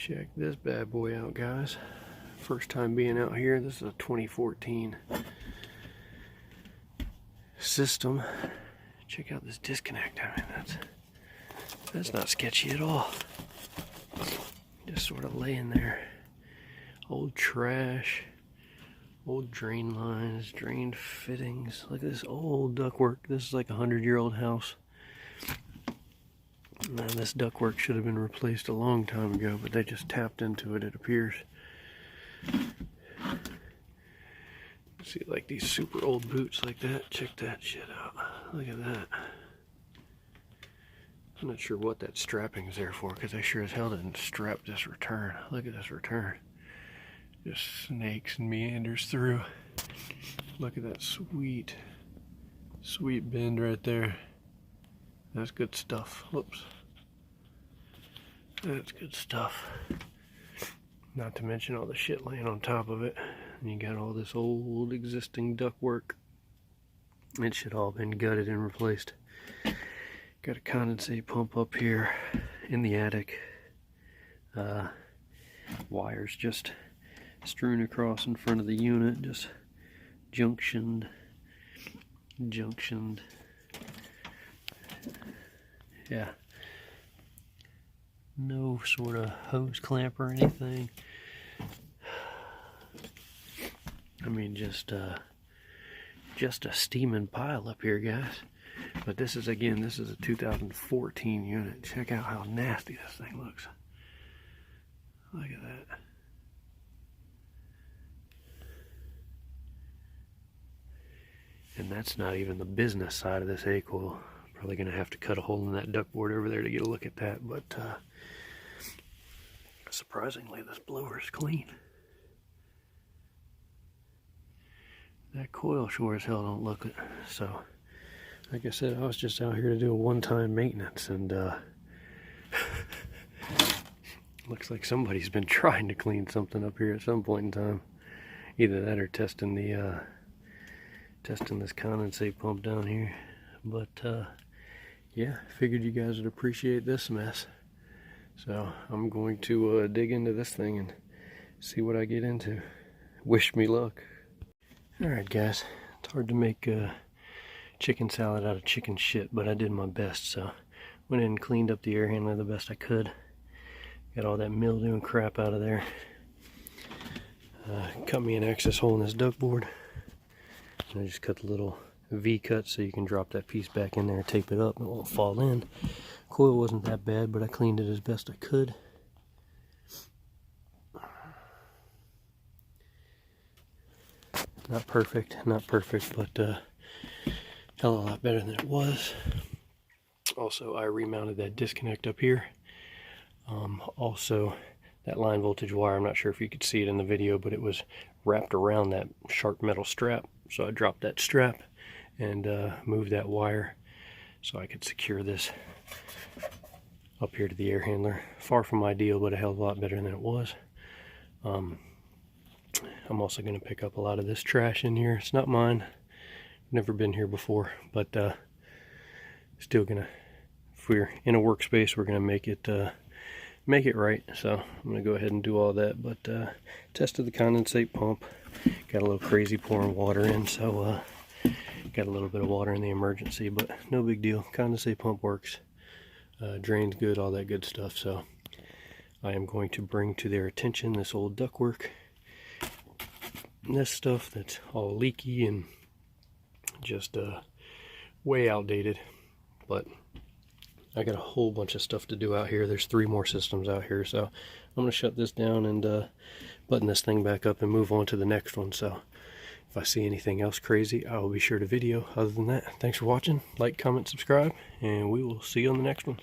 Check this bad boy out, guys. First time being out here. This is a 2014 system. Check out this disconnect. I mean, that's not sketchy at all. Just sort of laying there. Old trash, old drain lines, drain fittings. Look at this old ductwork. This is like a 100-year-old house. Now, this ductwork should have been replaced a long time ago, but they just tapped into it, it appears. See, like these super old boots like that. Check that shit out. Look at that. I'm not sure what that strapping is there for, because I sure as hell didn't strap this return. Look at this return. Just snakes and meanders through. Look at that sweet, sweet bend right there. That's good stuff. Whoops. That's good stuff. Not to mention all the shit laying on top of it. And you got all this old existing ductwork. It should all been gutted and replaced. Got a condensate pump up here in the attic. Wires just strewn across in front of the unit, just junctioned. Yeah. No sort of hose clamp or anything. I mean, just a steaming pile up here, guys. But this is, again, this is a 2014 unit. Check out how nasty this thing looks. Look at that. And that's not even the business side of this A-coil. Probably going to have to cut a hole in that ductboard over there to get a look at that. But surprisingly, this blower is clean. That coil sure as hell don't look it. So, like I said, I was just out here to do a one-time maintenance, and looks like somebody's been trying to clean something up here at some point in time. Either that or testing the testing this condensate pump down here. But yeah, figured you guys would appreciate this mess. So I'm going to dig into this thing and see what I get into. Wish me luck. Alright guys, it's hard to make chicken salad out of chicken shit, but I did my best. So went in and cleaned up the air handler the best I could. Got all that mildew and crap out of there. Cut me an access hole in this ductboard. And I just cut the little V cut so you can drop that piece back in there, tape it up, and it won't fall in. Coil wasn't that bad, but I cleaned it as best I could. Not perfect, but hell of a lot better than it was. Also, I remounted that disconnect up here. Also, that line voltage wire, I'm not sure if you could see it in the video, but it was wrapped around that sharp metal strap. So I dropped that strap and moved that wire so I could secure this up here to the air handler. Far from ideal, but a hell of a lot better than it was. I'm also going to pick up a lot of this trash in here. It's not mine. Never been here before, but still gonna, if we're in a workspace, we're gonna make it right. So I'm gonna go ahead and do all that. But tested the condensate pump. Got a little crazy pouring water in, so got a little bit of water in the emergency, but no big deal. Condensate pump works, drains good, all that good stuff. So I am going to bring to their attention this old ductwork. This stuff that's all leaky and just way outdated, but I got a whole bunch of stuff to do out here. There's 3 more systems out here, so I'm gonna shut this down and button this thing back up and move on to the next one. So if I see anything else crazy, I will be sure to video. Other than that, thanks for watching. Like, comment, subscribe, and we will see you on the next one.